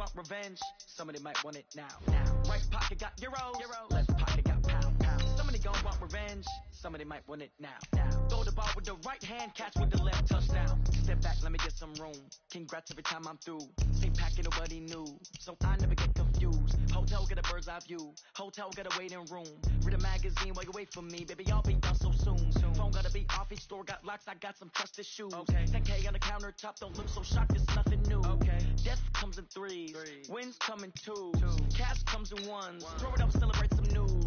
want revenge. Somebody might want it now. Right pocket got euros. Left pocket got pound. Somebody gon' want revenge. Somebody might want it now. Throw the ball with the right hand, catch with the left, touchdown. Step back, let me get some room. Congrats every time I'm through. Ain't packing nobody new, so I never get confused. Hotel get a bird's eye view. Hotel got a waiting room. Read a magazine while you wait for me, baby. I'll be done so soon. Phone gotta be off, each store got locks. I got some trusted shoes. 10K on the countertop, don't look so shocked. It's nothing new. Death comes in threes. Wins come in twos. Cash comes in ones. Throw it up, celebrate some news.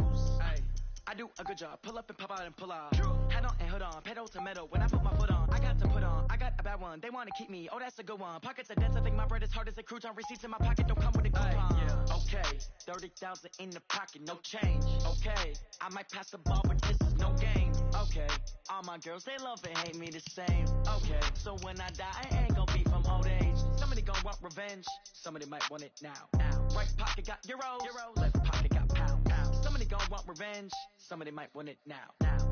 I do a good job. Pull up and pop out and pull out. Head on and hood on. Pedal to metal. When I put my foot on, I got to put on. I got a bad one. They want to keep me. Oh, that's a good one. Pockets are dense. I think my bread is hard as a crouton. Receipts in my pocket don't come with a coupon. Okay, 30,000 in the pocket, no change. Okay, I might pass the ball, but this is no game. Okay, all my girls, they love and hate me the same. Okay, so when I die, I ain't gonna be from old age. Somebody gonna want revenge. Somebody might want it now. Right pocket got euros. Left pocket got pound. Somebody gonna want revenge. Somebody might want it now.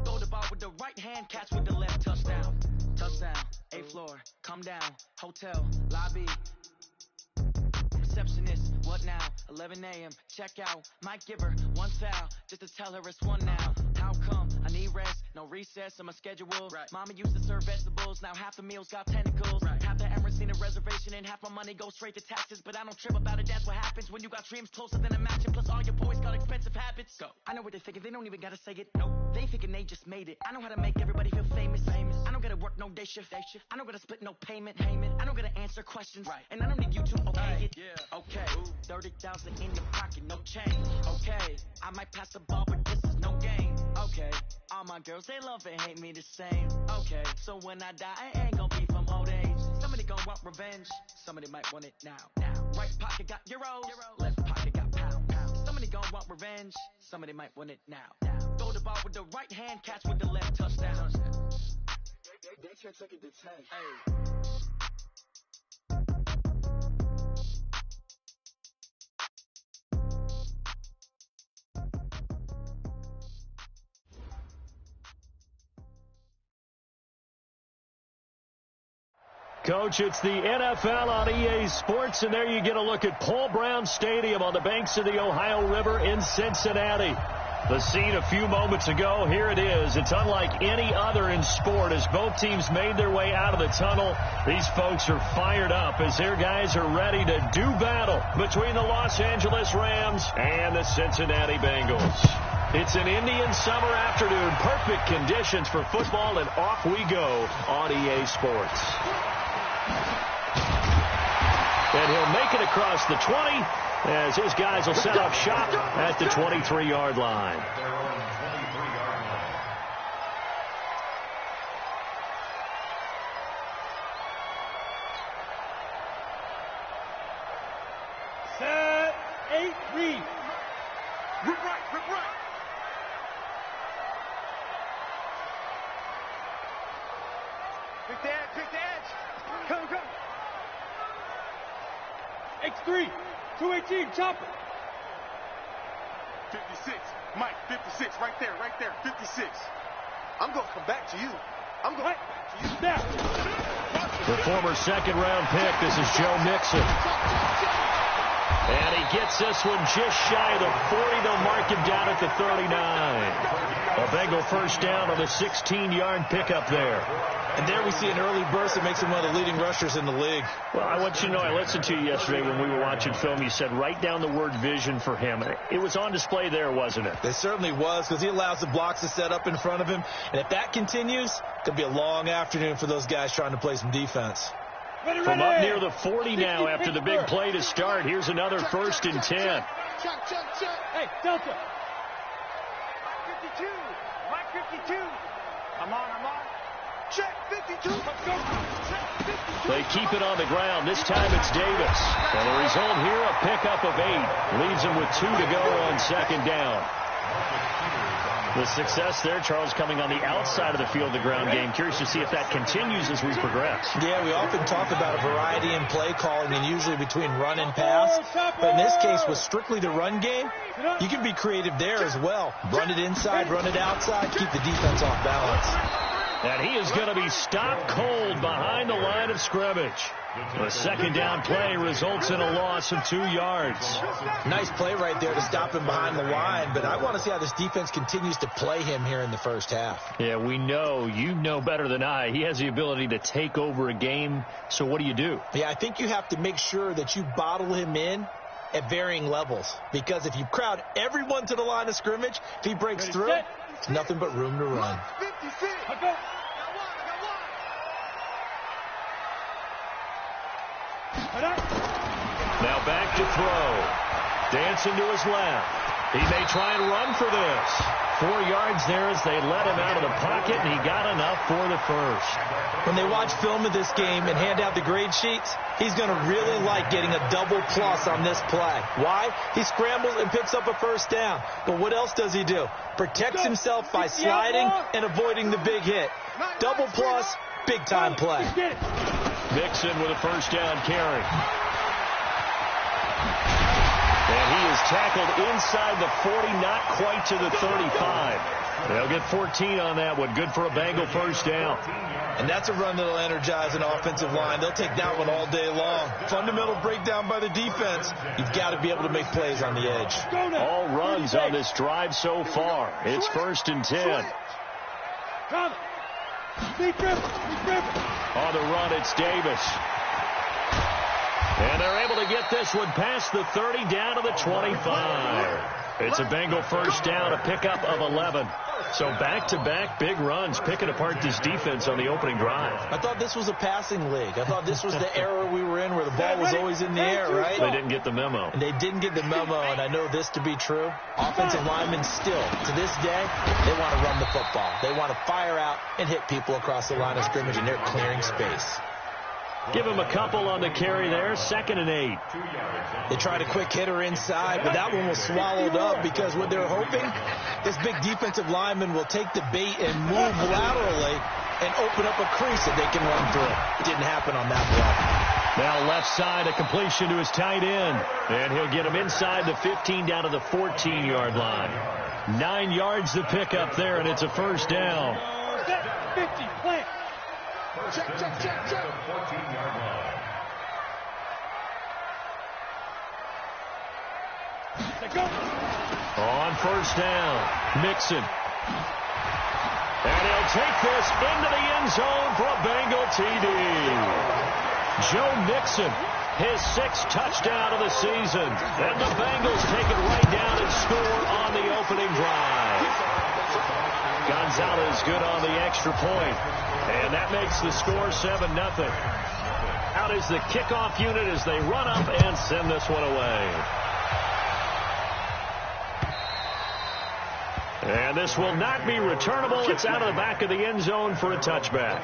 Throw the ball with the right hand, catch with the left, touchdown. Touchdown, 8th floor, come down. Hotel, lobby. Receptionist, what now? 11 a.m., check out. Might give her one foul, just to tell her it's one now. How come? I need rest, no recess on my schedule. Mama used to serve vegetables, now half the meals got tentacles. Half the Emirates need a reservation and half my money goes straight to taxes. But I don't trip about it, that's what happens when you got dreams closer than a match. Plus all your boys got expensive habits. Go. I know what they're thinking, they don't even gotta say it. Nope. They thinking they just made it. I know how to make everybody feel famous. I don't gotta work no day shift. I don't gotta split no payment. I don't gotta answer questions. And I don't need you to okay it. Okay, 30,000 in the pocket, no change. Okay, I might pass the ball, but this is no game. Okay, all my girls, they love and hate me the same. Okay, so when I die, I ain't gonna be from old age. Somebody gonna want revenge. Somebody might want it now. Right pocket got euros. Left pocket got pound. Somebody gonna want revenge. Somebody might want it now. Throw the ball with the right hand, catch with the left, touchdown. They can't take it to 10. Coach, it's the NFL on EA Sports, and there you get a look at Paul Brown Stadium on the banks of the Ohio River in Cincinnati. The scene a few moments ago, here it is. It's unlike any other in sport as both teams made their way out of the tunnel. These folks are fired up as their guys are ready to do battle between the Los Angeles Rams and the Cincinnati Bengals. It's an Indian summer afternoon. Perfect conditions for football, and off we go on EA Sports. And he'll make it across the 20 as his guys will set up shop at the 23-yard line. Set, 8, read. Rip right. Pick the edge. Come. X3, 218, chop it. 56, Mike, 56, right there, 56. I'm going to come back to you. I'm going back to you. Snap. The former second-round pick, this is Joe Mixon. And he gets this one just shy of the 40. They'll mark him down at the 39. A Bengal first down on the 16-yard pickup there. And there we see an early burst that makes him one of the leading rushers in the league. Well, I want you to know, I listened to you yesterday when we were watching film. You said write down the word vision for him. It was on display there, wasn't it? It certainly was, because he allows the blocks to set up in front of him. And if that continues, it could be a long afternoon for those guys trying to play some defense. From up near the 40 now after the big play to start. Here's another 1st and 10. Hey, Delta. Mike 52. I'm on. Check 52. Let's go. Check 52. They keep it on the ground. This time it's Davis. And the result here, a pickup of 8. Leaves him with 2 to go on second down. The success there, Charles, coming on the outside of the field, the ground game. Curious to see if that continues as we progress. Yeah, we often talk about a variety in play calling and usually between run and pass. But in this case, with strictly the run game, you can be creative there as well. Run it inside, run it outside, keep the defense off balance. And he is going to be stopped cold behind the line of scrimmage. The second down play results in a loss of 2 yards. Nice play right there to stop him behind the line, but I want to see how this defense continues to play him here in the first half. Yeah, we know. You know better than I. He has the ability to take over a game, so what do? Yeah, I think you have to make sure that you bottle him in at varying levels, because if you crowd everyone to the line of scrimmage, if he breaks through, it's nothing but room to run. Now back to throw. Dancing to his left. He may try and run for this. 4 yards there as they let him out of the pocket, and he got enough for the first. When they watch film of this game and hand out the grade sheets, he's going to really like getting a double plus on this play. Why? He scrambles and picks up a first down. But what else does he do? Protects himself by sliding and avoiding the big hit. Double plus, big-time play. Mixon with a first down carry. And he is tackled inside the 40, not quite to the 35. They'll get 14 on that one. Good for a Bengal first down. And that's a run that'll energize an offensive line. They'll take that one all day long. Fundamental breakdown by the defense. You've got to be able to make plays on the edge. All runs on this drive so far. It's 1st and 10. On the run, it's Davis. And they're able to get this one past the 30 down to the 25. It's a Bengal first down, a pickup of 11. So back-to-back big runs, picking apart this defense on the opening drive. I thought this was a passing league. I thought this was the era we were in where the ball was always in the air, right? They didn't get the memo. And they didn't get the memo, and I know this to be true. Offensive linemen still, to this day, they want to run the football. They want to fire out and hit people across the line of scrimmage, and they're clearing space. Give him a couple on the carry there. 2nd and 8. They tried a quick hitter inside, but that one was swallowed up because what they're hoping, this big defensive lineman will take the bait and move laterally and open up a crease that they can run through. It didn't happen on that play. Now left side, a completion to his tight end. And he'll get him inside the 15 down to the 14-yard line. 9 yards to pick up there, and it's a first down. 50, plant. Check. 14-yard line. On first down, Mixon. And he'll take this into the end zone for a Bengal TD. Joe Mixon, his 6th touchdown of the season. And the Bengals take it right down and score on the opening drive. Gonzalez good on the extra point. And that makes the score 7-0. Out is the kickoff unit as they run up and send this one away. And this will not be returnable. It's out of the back of the end zone for a touchback.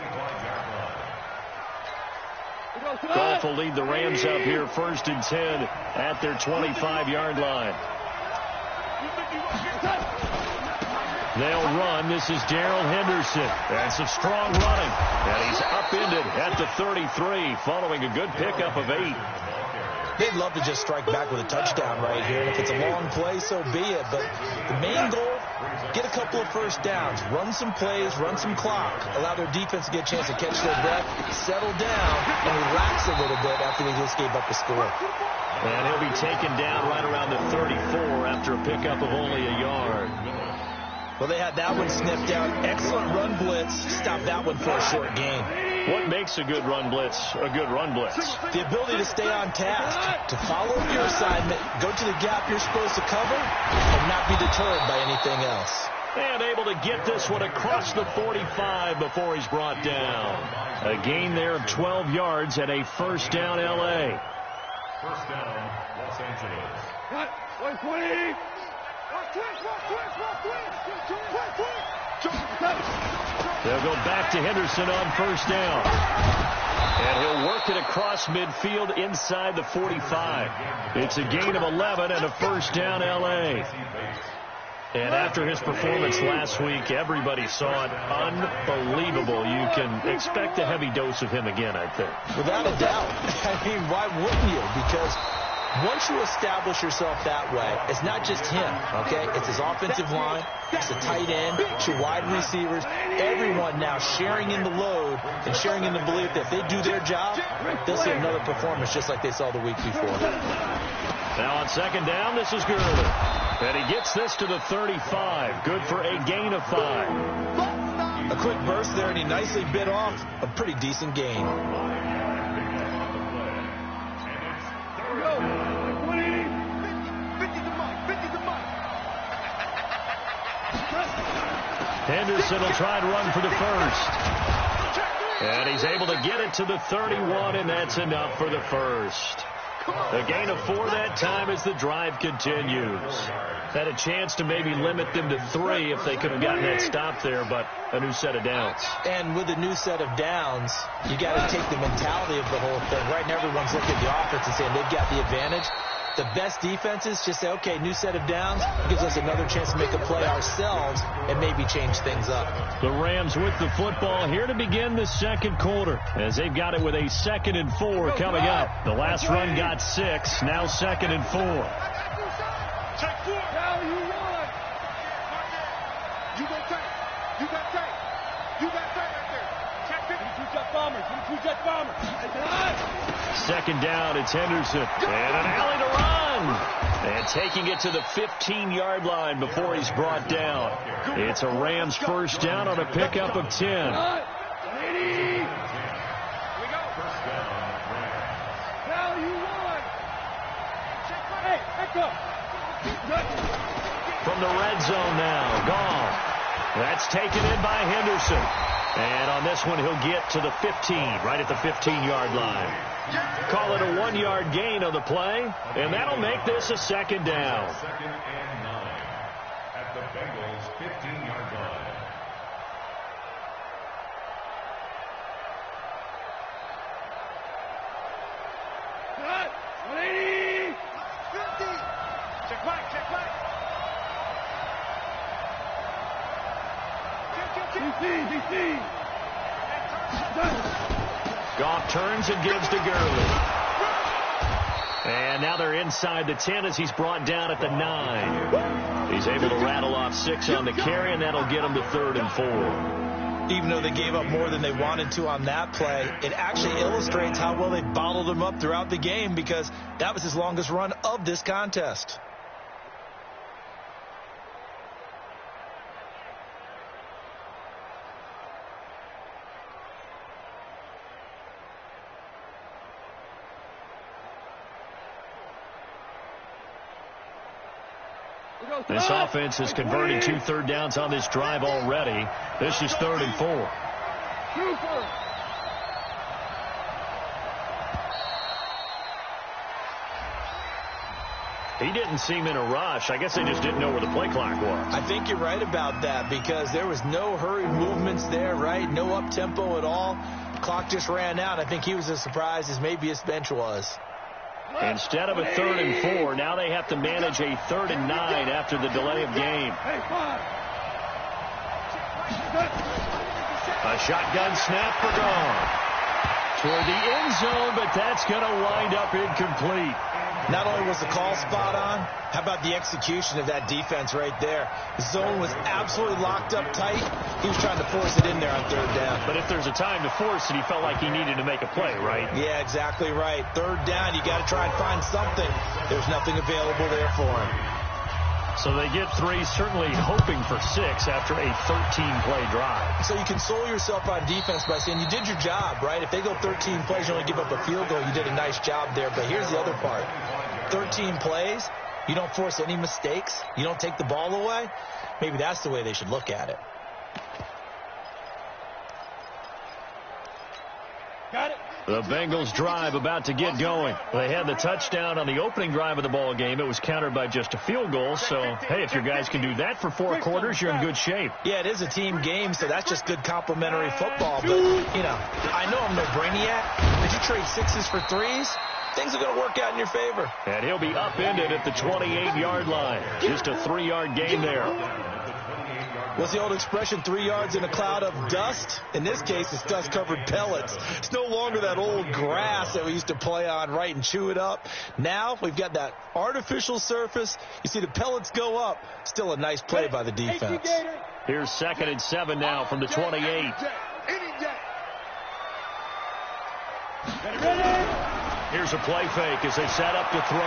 Goff will lead the Rams up here 1st and 10 at their 25-yard line. They'll run. This is Darrell Henderson. That's some strong running. And he's upended at the 33 following a good pickup of 8. They'd love to just strike back with a touchdown right here. And if it's a long play, so be it. But the main goal, get a couple of first downs. Run some plays, run some clock. Allow their defense to get a chance to catch their breath, settle down, and relax a little bit after they just gave up a score. And he'll be taken down right around the 34 after a pickup of only a yard. Well, they had that one sniffed out. Excellent run blitz. Stop that one for a short gain. What makes a good run blitz a good run blitz? The ability to stay on task, to follow your assignment, go to the gap you're supposed to cover, and not be deterred by anything else. And able to get this one across the 45 before he's brought down. A gain there of 12 yards and a first down L.A. First down, Los Angeles. 120. They'll go back to Henderson on first down. And he'll work it across midfield inside the 45. It's a gain of 11 and a first down L.A. And after his performance last week, everybody saw it. Unbelievable. You can expect a heavy dose of him again, I think. Without a doubt. I mean, why wouldn't you? Because once you establish yourself that way, it's not just him, okay? It's his offensive line, quarterbacks, the tight end, your wide receivers, everyone now sharing in the load and sharing in the belief that if they do their job, they'll see another performance just like they saw the week before. Now on second down, this is Gurley. And he gets this to the 35. Good for a gain of 5. A quick burst there, and he nicely bit off a pretty decent gain. Henderson will try and run for the first. And he's able to get it to the 31, and that's enough for the first. A gain of 4 that time as the drive continues. Had a chance to maybe limit them to 3 if they could have gotten that stop there, but a new set of downs. And with a new set of downs, you got to take the mentality of the whole thing. Right now, everyone's looking at the offense and saying they've got the advantage. The best defenses just say, okay, new set of downs gives us another chance to make a play ourselves and maybe change things up. The Rams with the football here to begin the second quarter as they've got it with a 2nd and 4 coming up. The last run got 6, now 2nd and 4. Check 4. Now you won. You go take. You got take. You got take right there. Check 50. 2 jet bombers. 2 jet bombers. Second down, it's Henderson. And an alley to run. And taking it to the 15-yard line before he's brought down. It's a Rams first down on a pickup of 10. Here we go. Now you won. Hey, echo. From the red zone now, Gall. That's taken in by Henderson. And on this one, he'll get to the 15, right at the 15-yard line. Call it a 1-yard gain on the play, and that'll make this a 2nd down. 2nd and 9 at the Bengals' 15-yard line. Cut. 180. 50. Check back. Check back. DC. Goff turns and gives to Gurley. And now they're inside the 10 as he's brought down at the 9. He's able to rattle off 6 on the carry, and that'll get him to 3rd and 4. Even though they gave up more than they wanted to on that play, it actually illustrates how well they bottled him up throughout the game because that was his longest run of this contest. This offense has converted 2 third downs on this drive already. This is 3rd and 4. He didn't seem in a rush. I guess they just didn't know where the play clock was. I think you're right about that because there was no hurried movements there, right? No up-tempo at all. Clock just ran out. I think he was as surprised as maybe his bench was. Instead of a 3rd and 4, now they have to manage a 3rd and 9 after the delay of game. A shotgun snap for Gall. Toward the end zone, but that's going to wind up incomplete. Not only was the call spot on, how about the execution of that defense right there? The zone was absolutely locked up tight. He was trying to force it in there on 3rd down. But if there's a time to force it, he felt like he needed to make a play, right? Yeah, exactly right. 3rd down, you got to try and find something. There's nothing available there for him. So they get 3, certainly hoping for 6 after a 13-play drive. So you console yourself on defense by saying you did your job, right? If they go 13 plays, you only give up a field goal, you did a nice job there. But here's the other part. 13 plays, you don't force any mistakes, you don't take the ball away. Maybe that's the way they should look at it. Got it. The Bengals drive about to get going. They had the touchdown on the opening drive of the ball game. It was countered by just a field goal. So, hey, if your guys can do that for 4 quarters, you're in good shape. Yeah, it is a team game, so that's just good complimentary football. But, you know, I know I'm no brainiac, but you trade 6s for 3s, things are going to work out in your favor. And he'll be upended at the 28-yard line. Just a 3-yard gain there. What's the old expression, 3 yards in a cloud of dust? In this case, it's dust-covered pellets. It's no longer that old grass that we used to play on, right, and chew it up. Now we've got that artificial surface. You see the pellets go up. Still a nice play by the defense. Here's 2nd and 7 now from the 28. Here's a play fake as they set up to throw.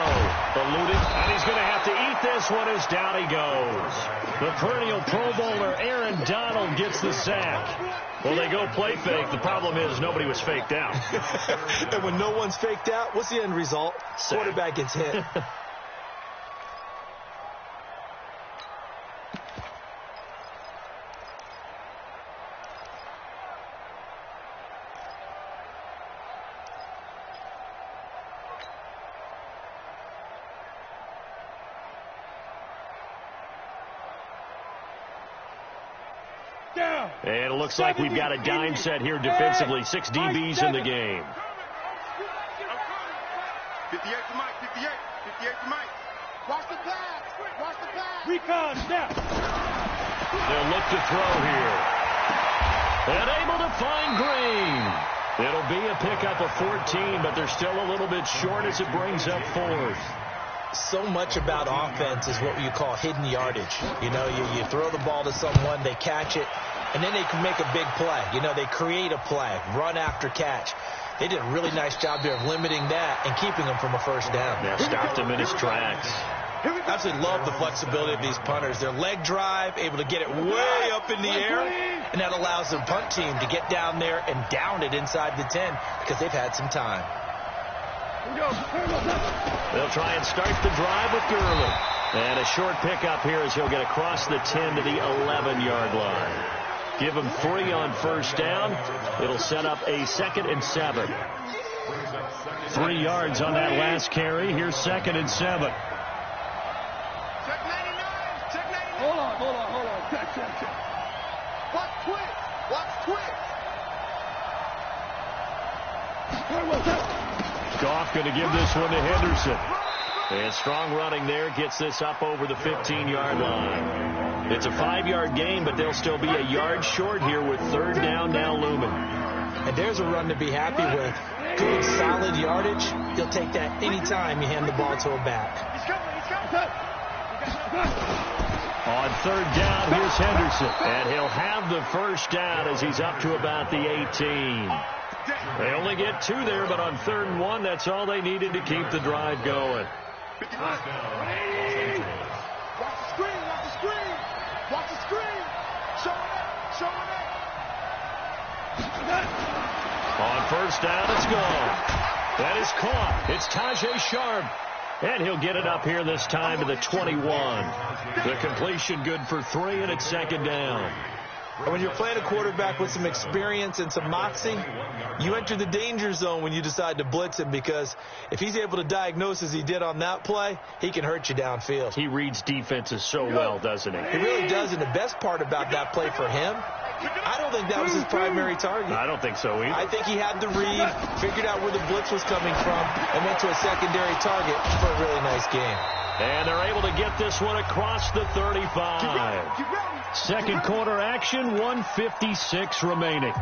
Eluded, and he's going to have to eat this one as down he goes. The perennial Pro Bowler Aaron Donald gets the sack. Well, they go play fake. The problem is nobody was faked out. And when no one's faked out, what's the end result? Sack. Quarterback gets hit. And it looks like we've got a dime set here defensively. 6 DBs in the game. 58 to Mike, 58 to Mike. Watch the pass. Recon, snap. They'll look to throw here. And able to find Green. It'll be a pickup of 14, but they're still a little bit short as it brings up 4th. So much about offense is what you call hidden yardage. You know, you throw the ball to someone, they catch it, and then they can make a big play. You know, they create a play, run after catch. They did a really nice job there of limiting that and keeping him from a first down. Yeah, stopped him in his tracks. Absolutely love the flexibility of these punters. Their leg drive, able to get it way up in the air, and that allows the punt team to get down there and down it inside the 10 because they've had some time. They'll try and start the drive with Gurley. And a short pickup here as he'll get across the 10 to the 11-yard line. Give him 3 on first down. It'll set up a 2nd and 7. 3 yards on that last carry. Here's 2nd and 7. Check 99. Hold on. Check. Watch quick. Goff going to give this one to Henderson. And strong running there gets this up over the 15-yard line. It's a 5-yard gain, but they'll still be a yard short here with 3rd down now looming. And there's a run to be happy with. Good, solid yardage. You'll take that any time you hand the ball to a back. On 3rd down, here's Henderson. And he'll have the first down as he's up to about the 18. They only get 2 there, but on 3rd and 1, that's all they needed to keep the drive going. Watch the screen. Showing it. On first down, it's gone. That is caught. It's Tajay Sharp. And he'll get it up here this time to the 21. The completion good for 3, and it's 2nd down. And when you're playing a quarterback with some experience and some moxie, you enter the danger zone when you decide to blitz him, because if he's able to diagnose as he did on that play, he can hurt you downfield. He reads defenses so well, doesn't he? He really does, and the best part about that play for him, I don't think that was his primary target. I don't think so either. I think he had the read, figured out where the blitz was coming from, and went to a secondary target for a really nice game. And they're able to get this one across the 35. Second quarter action, 1:56 remaining.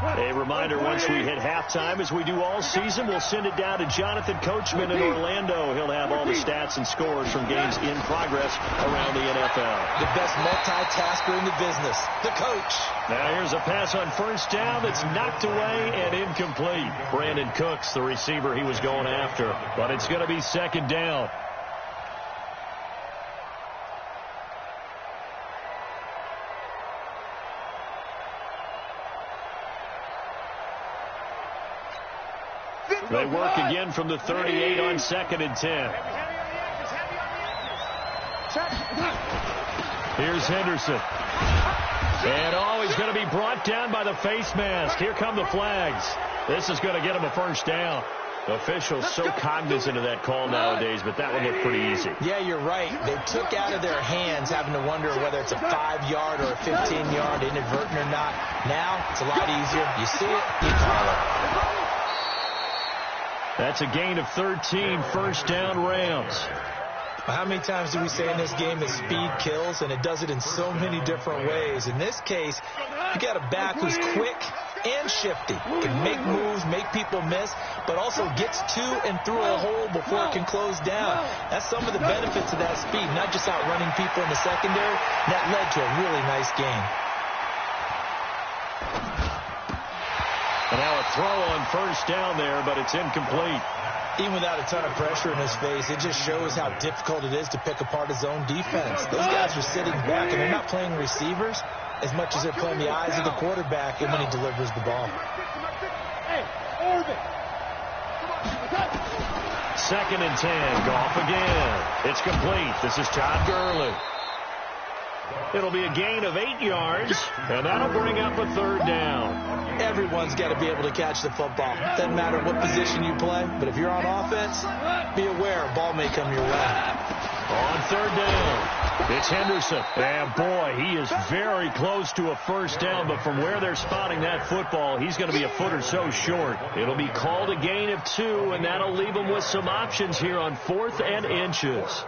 A reminder, once we hit halftime, as we do all season, we'll send it down to Jonathan Coachman in Orlando. He'll have all the stats and scores from games in progress around the NFL. The best multitasker in the business, the coach. Now here's a pass on first down that's knocked away and incomplete. Brandon Cooks, the receiver he was going after, but it's going to be 2nd down. They work again from the 38 on 2nd and 10. Here's Henderson. And he's going to be brought down by the face mask. Here come the flags. This is going to get him a first down. Officials so cognizant of that call nowadays, but that one looked pretty easy. Yeah, you're right. They took out of their hands having to wonder whether it's a 5-yard or a 15-yard, inadvertent or not. Now, it's a lot easier. You see it, you call it. That's a gain of 13, first down Rams. How many times do we say in this game that speed kills, and it does it in so many different ways? In this case, you got a back who's quick and shifty, can make moves, make people miss, but also gets to and through a hole before it can close down. That's some of the benefits of that speed, not just outrunning people in the secondary. That led to a really nice game. And now a throw on first down there, but it's incomplete. Even without a ton of pressure in his face, it just shows how difficult it is to pick apart his own defense. Those guys are sitting back, and they're not playing receivers as much as they're playing the eyes of the quarterback and when he delivers the ball. Second and 10. Goff again. It's complete. This is Todd Gurley. It'll be a gain of 8 yards, and that'll bring up a third down. Everyone's got to be able to catch the football. Doesn't matter what position you play, but if you're on offense, be aware a ball may come your way. On third down, it's Henderson. And boy, he is very close to a first down, but from where they're spotting that football, he's going to be a foot or so short. It'll be called a gain of 2, and that'll leave him with some options here on 4th and inches.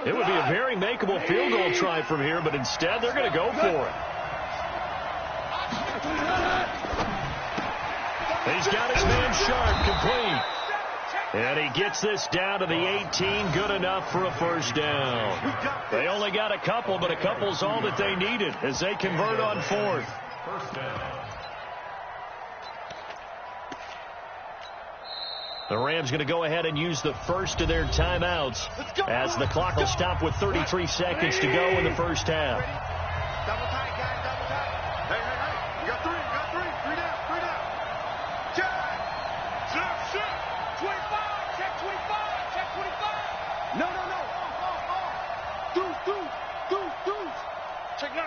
It would be a very makeable field goal try from here, but instead they're going to go for it. He's got his man Sharp complete. And he gets this down to the 18, good enough for a first down. They only got a couple, but a couple's all that they needed as they convert on 4th. First down. The Rams going to go ahead and use the first of their timeouts as the clock will stop with 33 seconds to go in the first half. Double tight, guys, double tight. Hey. You got three. Three down. Check. 25. Check 25. No. Deuce. Check 9.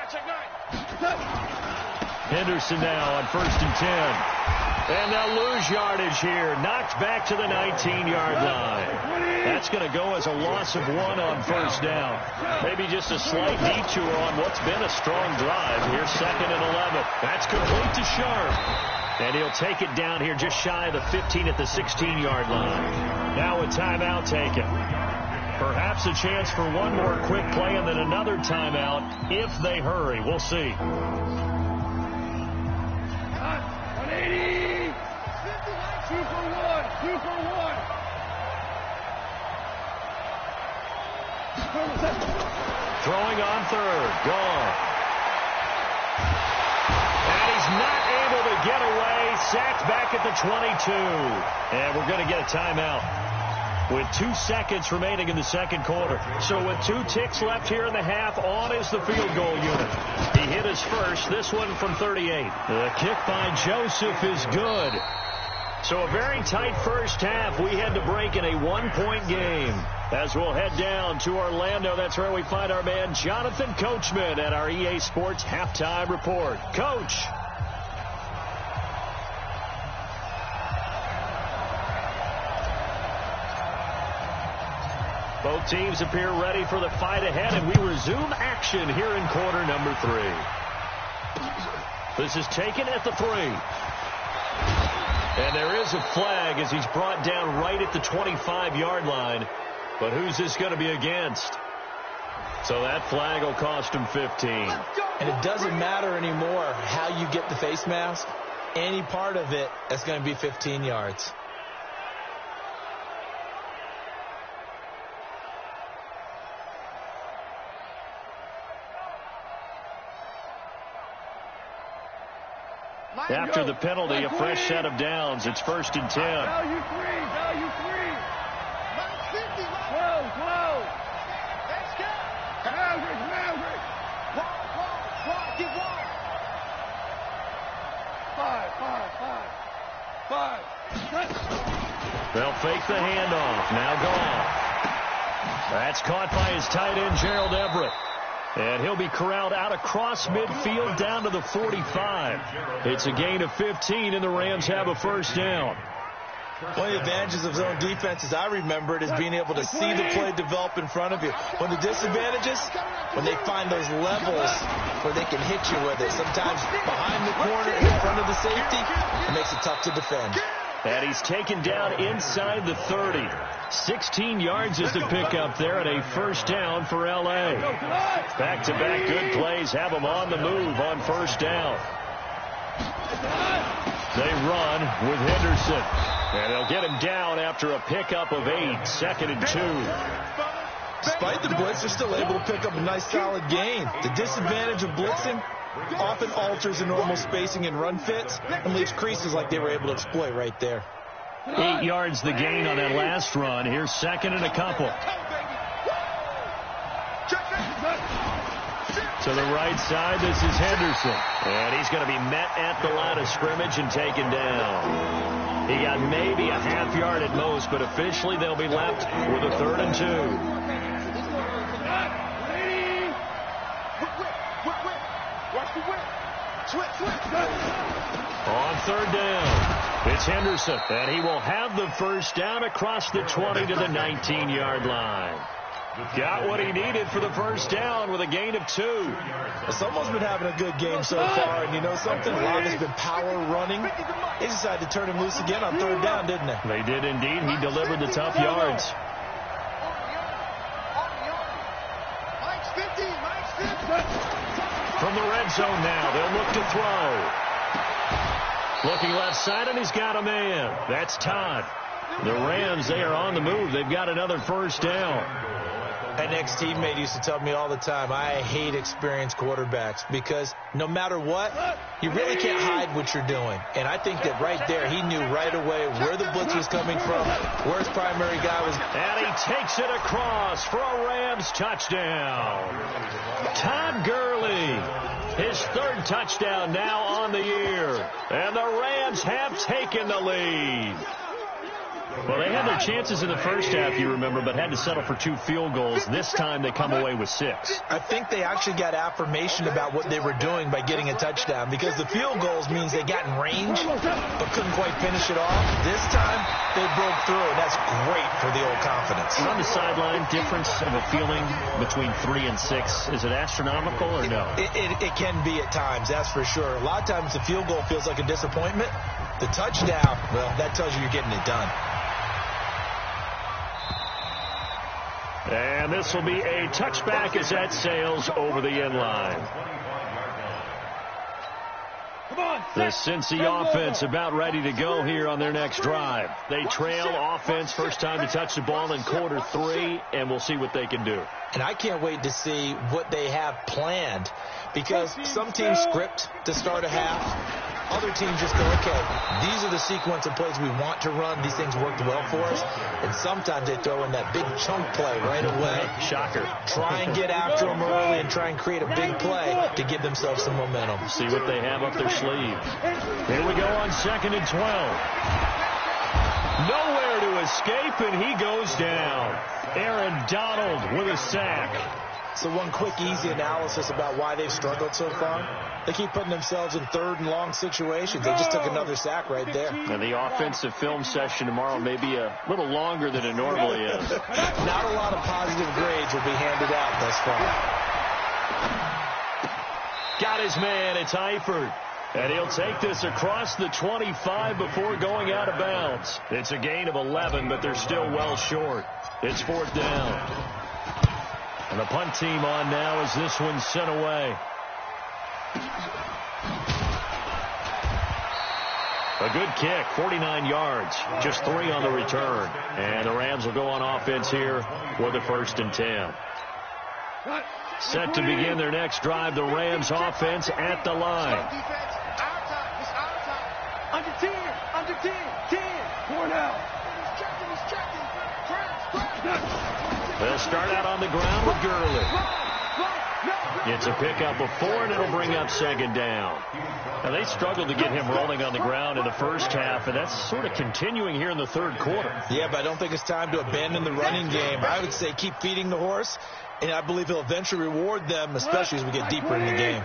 Henderson now on 1st and 10. And they'll lose yardage here. Knocked back to the 19-yard line. That's going to go as a loss of 1 on first down. Maybe just a slight detour on what's been a strong drive. Here's 2nd and 11. That's complete to Sharp. And he'll take it down here just shy of the 15 at the 16-yard line. Now a timeout taken. Perhaps a chance for one more quick play and then another timeout if they hurry. We'll see. 180. 2 for 1. Throwing on 3rd. Gone. And he's not able to get away. Sacked back at the 22. And we're going to get a timeout with 2 seconds remaining in the second quarter. So with 2 ticks left here in the half, on is the field goal unit. He hit his first, this one from 38. The kick by Joseph is good. So a very tight first half. We had to break in a 1-point game. As we'll head down to Orlando, that's where we find our man Jonathan Coachman at our EA Sports Halftime Report. Coach. Both teams appear ready for the fight ahead, and we resume action here in quarter number 3. This is taken at the 3. And there is a flag as he's brought down right at the 25-yard line. But who's this going to be against? So that flag will cost him 15. And it doesn't matter anymore how you get the face mask. Any part of it is going to be 15 yards. After the penalty, a fresh set of downs. It's 1st and 10. Value 3. 12. Let's go. Maverick. Walk, get walk. 5. They'll fake the handoff. Now gone. That's caught by his tight end, Gerald Everett. And he'll be corralled out across midfield down to the 45. It's a gain of 15, and the Rams have a first down. One of the advantages of zone defense, as I remember it, is being able to see the play develop in front of you. One of the disadvantages, when they find those levels where they can hit you with it, sometimes behind the corner, in front of the safety, it makes it tough to defend. And he's taken down inside the 30. 16 yards is the pickup there, and a first down for L.A. Back-to-back good plays have them on the move on first down. They run with Henderson. And they'll get him down after a pickup of 8, 2nd and 2. Despite the blitz, they're still able to pick up a nice solid gain. The disadvantage of blitzing often alters the normal spacing and run fits and leaves creases like they were able to exploit right there. 8 yards the gain on that last run. Here's 2nd and a couple. To the right side, this is Henderson. And he's going to be met at the line of scrimmage and taken down. He got maybe a half yard at most, but officially they'll be left with a 3rd and 2. On 3rd down, it's Henderson, and he will have the first down across the 20 to the 19-yard line. Got what he needed for the first down with a gain of 2. Someone's been having a good game so far, and you know something? A lot has been power running. They decided to turn him loose again on 3rd down, didn't they? They did indeed. He delivered the tough yards. From the red zone now, they'll look to throw. Looking left side, and he's got a man. That's Todd. The Rams, they are on the move. They've got another first down. An ex-teammate used to tell me all the time, I hate experienced quarterbacks because no matter what, you really can't hide what you're doing. And I think that right there, he knew right away where the blitz was coming from, where his primary guy was. And he takes it across for a Rams touchdown. Todd Gurley, his 3rd touchdown now on the year. And the Rams have taken the lead. Well, they had their chances in the first half, you remember, but had to settle for 2 field goals. This time they come away with 6. I think they actually got affirmation about what they were doing by getting a touchdown because the field goals means they got in range but couldn't quite finish it off. This time they broke through, and that's great for the old confidence. On the sideline, difference of a feeling between 3 and 6, is it astronomical or no? It can be at times, that's for sure. A lot of times the field goal feels like a disappointment. The touchdown, well, that tells you you're getting it done. And this will be a touchback as that sails over the end line. The Cincy offense about ready to go here on their next drive. They trail offense, first time to touch the ball in quarter 3, and we'll see what they can do. And I can't wait to see what they have planned because some teams script to start a half. Other teams just go, okay, these are the sequence of plays we want to run. These things worked well for us. And sometimes they throw in that big chunk play right away. Shocker. Try and get after them early and try and create a big play to give themselves some momentum. See what they have up their sleeve. Here we go on 2nd and 12. Nowhere to escape, and he goes down. Aaron Donald with a sack. So one quick, easy analysis about why they've struggled so far. They keep putting themselves in 3rd and long situations. They just took another sack right there. And the offensive film session tomorrow may be a little longer than it normally is. Not a lot of positive grades will be handed out thus far. Got his man. It's Eifert. And he'll take this across the 25 before going out of bounds. It's a gain of 11, but they're still well short. It's 4th down. And the punt team on now as this one's sent away. A good kick, 49 yards, just 3 on the return. And the Rams will go on offense here for the 1st and 10. Set to begin their next drive, the Rams offense at the line. Under 10, 10, 4 now. They'll start out on the ground with Gurley. It's a pickup of 4, and it'll bring up 2nd down. Now, they struggled to get him rolling on the ground in the first half, and that's sort of continuing here in the 3rd quarter. Yeah, but I don't think it's time to abandon the running game. I would say keep feeding the horse, and I believe he'll eventually reward them, especially as we get deeper in the game.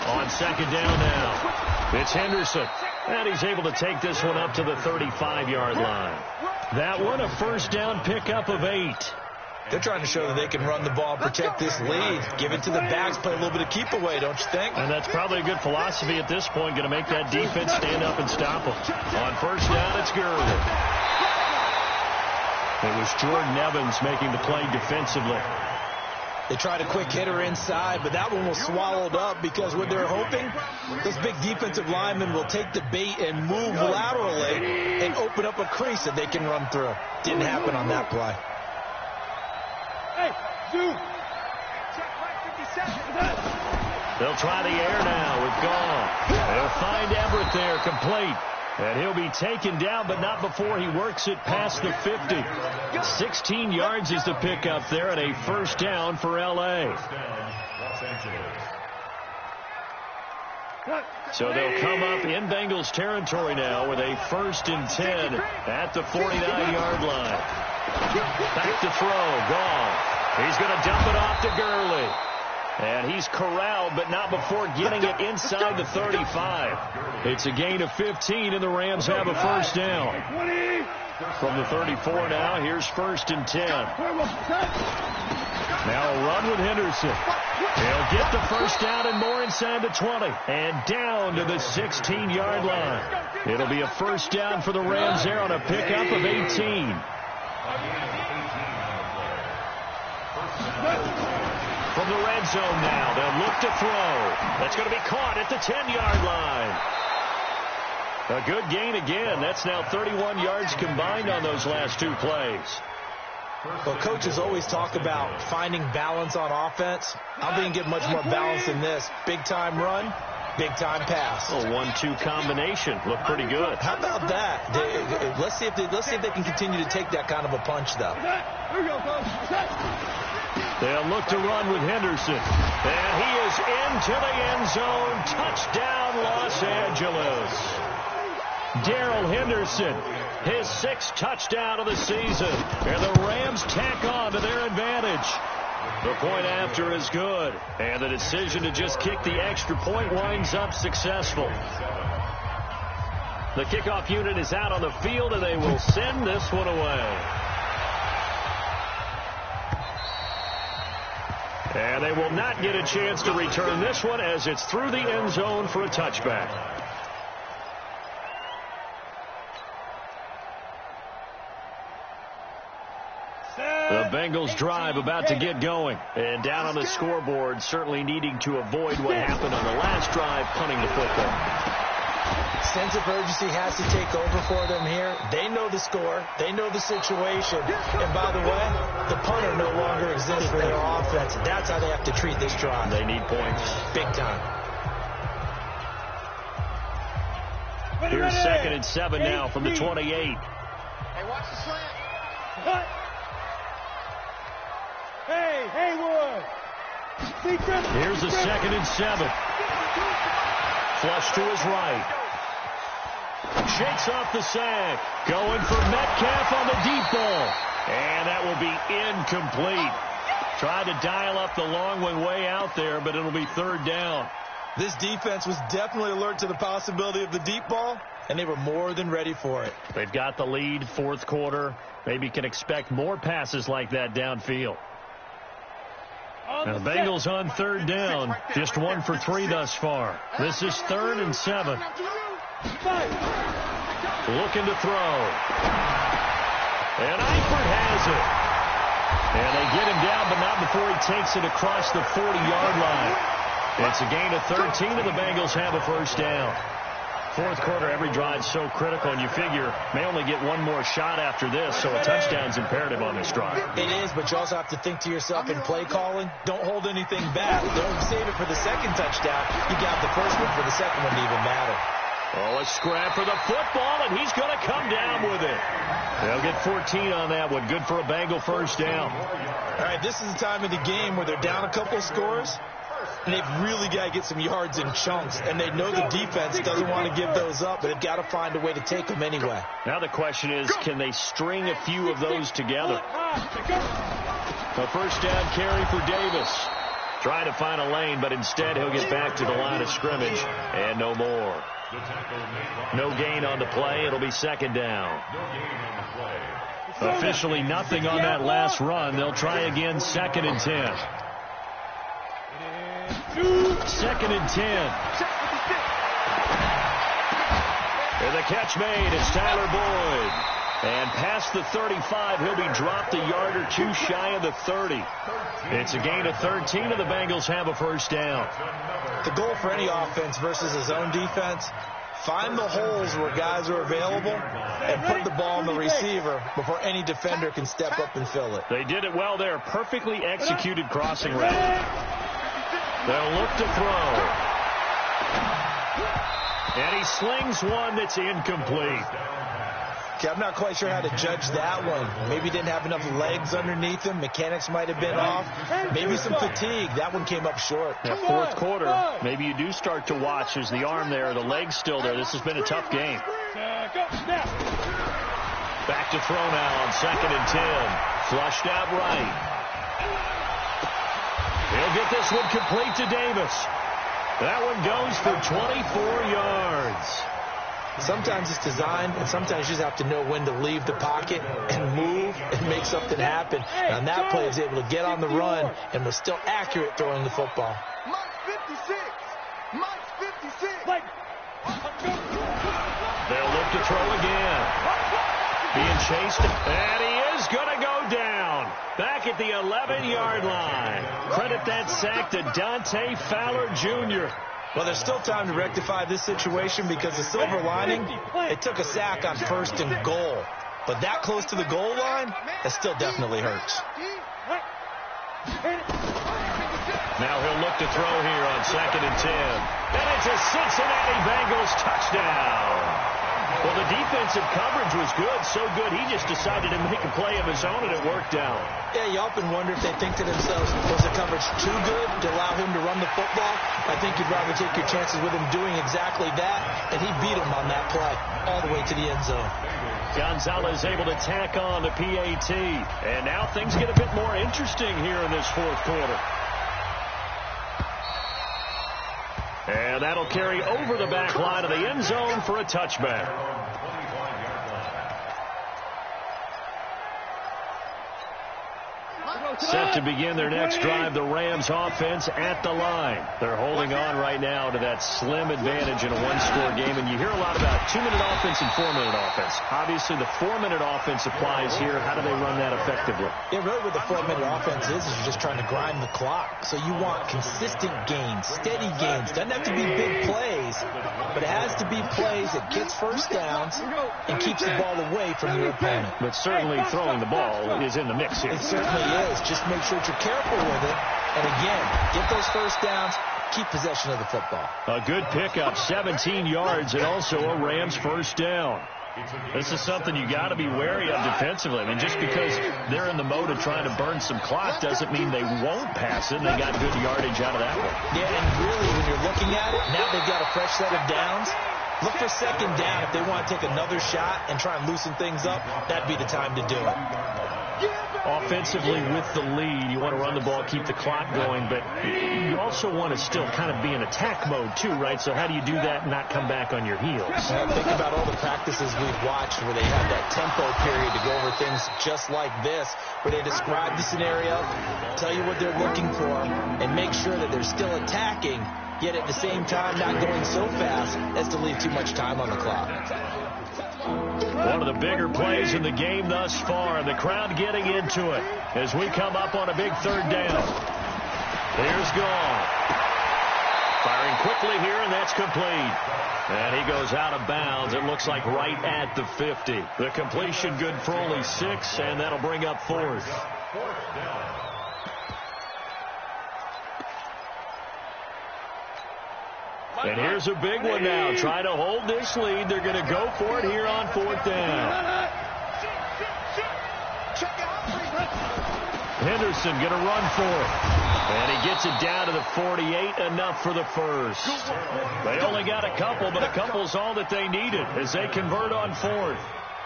On 2nd down now, it's Henderson. And he's able to take this one up to the 35-yard line. That one, a first down pickup of 8. They're trying to show that they can run the ball and protect this lead. Give it to the backs, play a little bit of keep away, don't you think? And that's probably a good philosophy at this point, going to make that defense stand up and stop them. On first down, it's Gurley. It was Jordan Evans making the play defensively. They tried a quick hitter inside, but that one was swallowed up because what they're hoping, those big defensive linemen will take the bait and move laterally and open up a crease that they can run through. Didn't happen on that play. Hey, Zoo. They'll try the air now with Gall. They'll find Everett there, complete. And he'll be taken down, but not before he works it past the 50. 16 yards is the pickup there, and a first down for L.A. So they'll come up in Bengals territory now with a 1st and 10 at the 49-yard line. Back to throw, Gall. He's going to dump it off to Gurley. And he's corralled, but not before getting it inside the 35. It's a gain of 15, and the Rams have a first down. From the 34 now, here's 1st and 10. Now a run with Henderson. He'll get the first down and more inside the 20. And down to the 16-yard line. It'll be a first down for the Rams there on a pickup of 18. From the red zone now, they'll look to throw. That's going to be caught at the 10-yard line. A good gain again. That's now 31 yards combined on those last 2 plays. Well, coaches always talk about finding balance on offense. I didn't get much more balance than this. Big-time run, big-time pass. A 1-2 combination. Looked pretty good. How about that? Let's see if they can continue to take that kind of a punch, though. Here we go, folks. They'll look to run with Henderson. And he is into the end zone. Touchdown, Los Angeles. Darrell Henderson, his 6th touchdown of the season. And the Rams tack on to their advantage. The point after is good. And the decision to just kick the extra point winds up successful. The kickoff unit is out on the field, and they will send this one away. And they will not get a chance to return this one as it's through the end zone for a touchback. The Bengals drive about to get going. And down on the scoreboard, certainly needing to avoid what happened on the last drive, punting the football. Sense of urgency has to take over for them here. They know the score. They know the situation. And by the way, the punter no longer exists for their offense. That's how they have to treat this drive. They need points. Big time. Here's 2nd and 7 now from the 28. Hey, watch the slant. Hey, Haywood. Here's a 2nd and 7. Flush to his right. Shakes off the sack. Going for Metcalf on the deep ball. And that will be incomplete. Tried to dial up the long one way out there, but it'll be 3rd down. This defense was definitely alert to the possibility of the deep ball, and they were more than ready for it. They've got the lead, 4th quarter. Maybe can expect more passes like that downfield. Now the Bengals on 3rd down. Just 1 for 3 thus far. This is 3rd and 7. Looking to throw. And Eifert has it. And they get him down, but not before he takes it across the 40-yard line. It's a gain of 13, and the Bengals have a first down. 4th quarter, every drive so critical, and you figure may only get one more shot after this, so a touchdown's imperative on this drive. It is, but you also have to think to yourself in play calling, don't hold anything back. Don't save it for the 2nd touchdown. You got the first one for the 2nd one to even matter. Oh, a scrap for the football, and he's going to come down with it. They'll get 14 on that one. Good for a Bengal first down. All right, this is the time of the game where they're down a couple scores, and they've really got to get some yards in chunks, and they know the defense doesn't want to give those up, but they've got to find a way to take them anyway. Now the question is, can they string a few of those together? A first down carry for Davis. Trying to find a lane, but instead he'll get back to the line of scrimmage, and no more. No gain on the play. It'll be 2nd down. Officially nothing on that last run. They'll try again, 2nd and 10. 2nd and 10. And the catch made. It's Tyler Boyd. And past the 35, he'll be dropped a yard or two shy of the 30. It's a gain of 13, and the Bengals have a first down. The goal for any offense versus his own defense, find the holes where guys are available and put the ball on the receiver before any defender can step up and fill it. They did it well there. Perfectly executed crossing route. They'll look to throw. And he slings one that's incomplete. Okay, I'm not quite sure how to judge that one. Maybe he didn't have enough legs underneath him. Mechanics might have been off. Maybe some fatigue. That one came up short. Yeah, fourth quarter, maybe you do start to watch as the arm there, the leg's still there. This has been a tough game. Back to throw now on 2nd and 10. Flushed out right. He'll get this one complete to Davis. That one goes for 24 yards. Sometimes it's designed, and sometimes you just have to know when to leave the pocket and move and make something happen. And on that play, he was able to get on the run and was still accurate throwing the football. Mike's 56. Mike's 56. They'll look to throw again. Being chased, and he is going to go down. Back at the 11-yard line. Credit that sack to Dante Fowler Jr. Well, there's still time to rectify this situation because the silver lining, it took a sack on 1st and goal. But that close to the goal line, that still definitely hurts. Now he'll look to throw here on 2nd and 10. And it's a Cincinnati Bengals touchdown. Well, the defensive coverage was good, so good he just decided to make a play of his own, and it worked out. Yeah, you often wonder if they think to themselves, was the coverage too good to allow him to run the football? I think you'd rather take your chances with him doing exactly that, and he beat him on that play all the way to the end zone. Gonzalez able to tack on the PAT, and now things get a bit more interesting here in this fourth quarter. And that'll carry over the back line of the end zone for a touchback. Set to begin their next drive, the Rams offense at the line. They're holding on right now to that slim advantage in a one-score game. And you hear a lot about 2-minute offense and 4-minute offense. Obviously, the 4-minute offense applies here. How do they run that effectively? Yeah, really what the 4-minute offense is you're just trying to grind the clock. So you want consistent gains, steady gains. Doesn't have to be big plays, but it has to be plays that gets first downs and keeps the ball away from your opponent. But certainly throwing the ball is in the mix here. It certainly is. Just make sure that you're careful with it. And again, get those first downs, keep possession of the football. A good pickup, 17 yards, and also a Rams first down. This is something you got to be wary of defensively. I mean, just because they're in the mode of trying to burn some clock doesn't mean they won't pass it. They got good yardage out of that one. Yeah, and really, when you're looking at it, now they've got a fresh set of downs. Look for 2nd down. If they want to take another shot and try and loosen things up, that'd be the time to do it. Offensively with the lead, you want to run the ball, keep the clock going, but you also want to still kind of be in attack mode too, right? So how do you do that and not come back on your heels? Think about all the practices we've watched where they have that tempo period to go over things just like this, where they describe the scenario, tell you what they're looking for, and make sure that they're still attacking, yet at the same time not going so fast as to leave too much time on the clock. One of the bigger plays in the game thus far, and the crowd getting into it as we come up on a big 3rd down. Here's Gall. Firing quickly here, and that's complete. And he goes out of bounds. It looks like right at the 50. The completion good for only 6, and that'll bring up 4th. And here's a big one now. Trying to hold this lead. They're going to go for it here on 4th down. Henderson going to run for it. And he gets it down to the 48, enough for the first. They only got a couple, but a couple's all that they needed as they convert on 4th.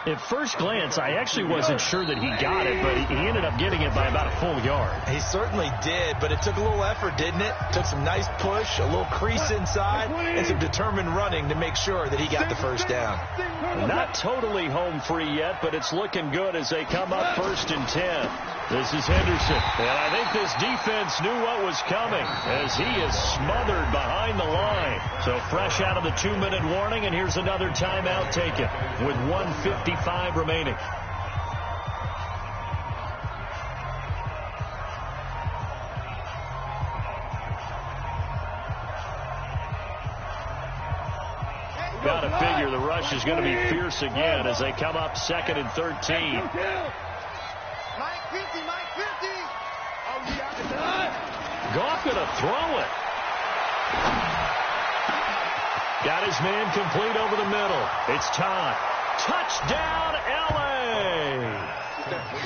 At first glance, I actually wasn't sure that he got it, but he ended up getting it by about a full yard. He certainly did, but it took a little effort, didn't it? Took some nice push, a little crease inside, and some determined running to make sure that he got the first down. Not totally home free yet, but it's looking good as they come up 1st and 10. This is Henderson, and I think this defense knew what was coming as he is smothered behind the line. So fresh out of the 2-minute warning, and here's another timeout taken with 1:55 remaining. Got to figure the rush is going to be fierce again as they come up 2nd and 13. Goff going to throw it. Got his man complete over the middle. It's Todd. Touchdown, L.A.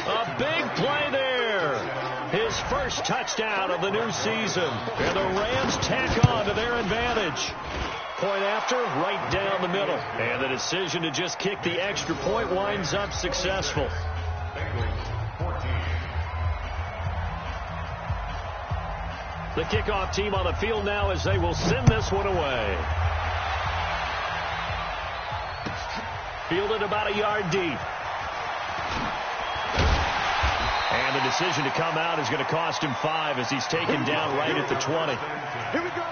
A big play there. His first touchdown of the new season. And the Rams tack on to their advantage. Point after, right down the middle. And the decision to just kick the extra point winds up successful. The kickoff team on the field now as they will send this one away. Fielded about a yard deep. And the decision to come out is going to cost him 5 as he's taken down right at the 20. Here we go.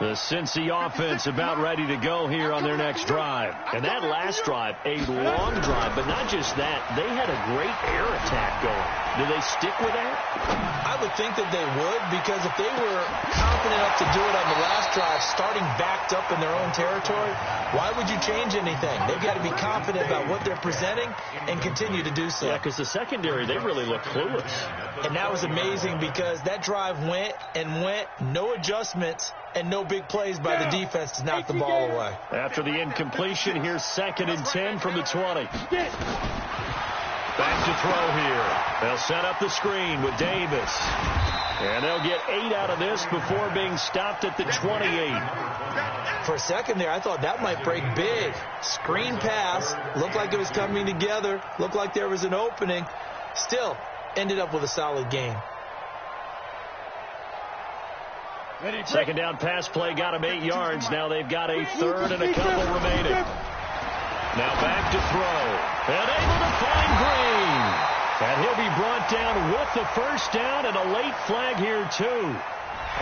The Cincy offense about ready to go here on their next drive. And that last drive, a long drive, but not just that. They had a great air attack going. Do they stick with that? I would think that they would, because if they were confident enough to do it on the last drive, starting backed up in their own territory, why would you change anything? They've got to be confident about what they're presenting and continue to do so. Yeah, because the secondary, they really look clueless. And that was amazing because that drive went and went, no adjustments, and no big plays by the defense to knock the ball away. After the incompletion, here's 2nd and 10 from the 20. Back to throw here. They'll set up the screen with Davis. And they'll get 8 out of this before being stopped at the 28. For a second there, I thought that might break big. Screen pass. Looked like it was coming together. Looked like there was an opening. Still, ended up with a solid game. Second down pass play got them 8 yards. Now they've got a 3rd and a couple remaining. Now back to throw. And able to find Green. And he'll be brought down with the first down and a late flag here too.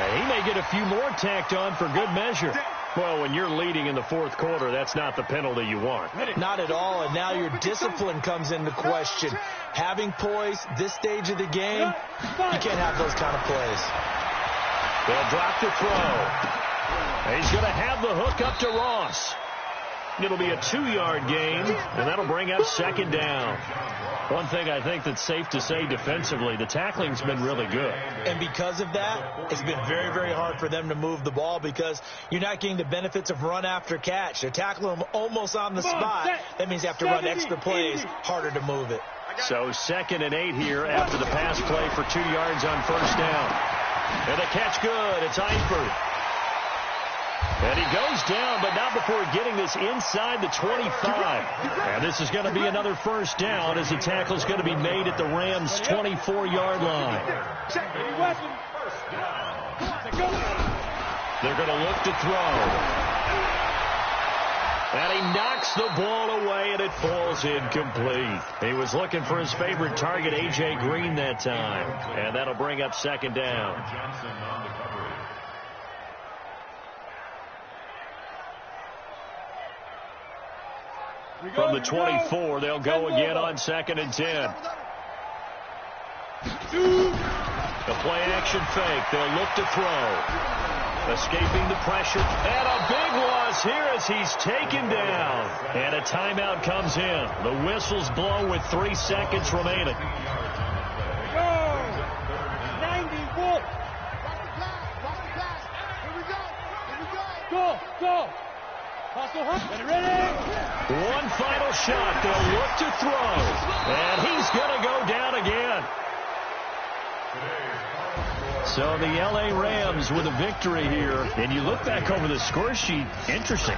And he may get a few more tacked on for good measure. Well, when you're leading in the 4th quarter, that's not the penalty you want. Not at all, and now your discipline comes into question. Having poise this stage of the game, you can't have those kind of plays. They'll drop the throw. He's going to have the hook up to Ross. It'll be a 2-yard gain, and that'll bring up 2nd down. One thing I think that's safe to say defensively, the tackling's been really good. And because of that, it's been very, very hard for them to move the ball because you're not getting the benefits of run after catch. They're tackling them almost on the spot. That means they have to run extra plays, harder to move it. So 2nd and 8 here after the pass play for 2 yards on first down. And the catch good. It's Eifert. And he goes down, but not before getting this inside the 25. And this is going to be another first down as the tackle is going to be made at the Rams' 24-yard line. They're going to look to throw. And he knocks the ball away, and it falls incomplete. He was looking for his favorite target, A.J. Green, that time. And that'll bring up 2nd down. From the 24, they'll go again on 2nd and 10. The play-action fake. They'll look to throw. Escaping the pressure. And a big loss here as he's taken down. And a timeout comes in. The whistles blow with 3 seconds remaining. Go! 91. Here we go. Go, go. Ready? One final shot. They'll look to throw. And he's going to go down again. So the L.A. Rams with a victory here. And you look back over the score sheet, interesting.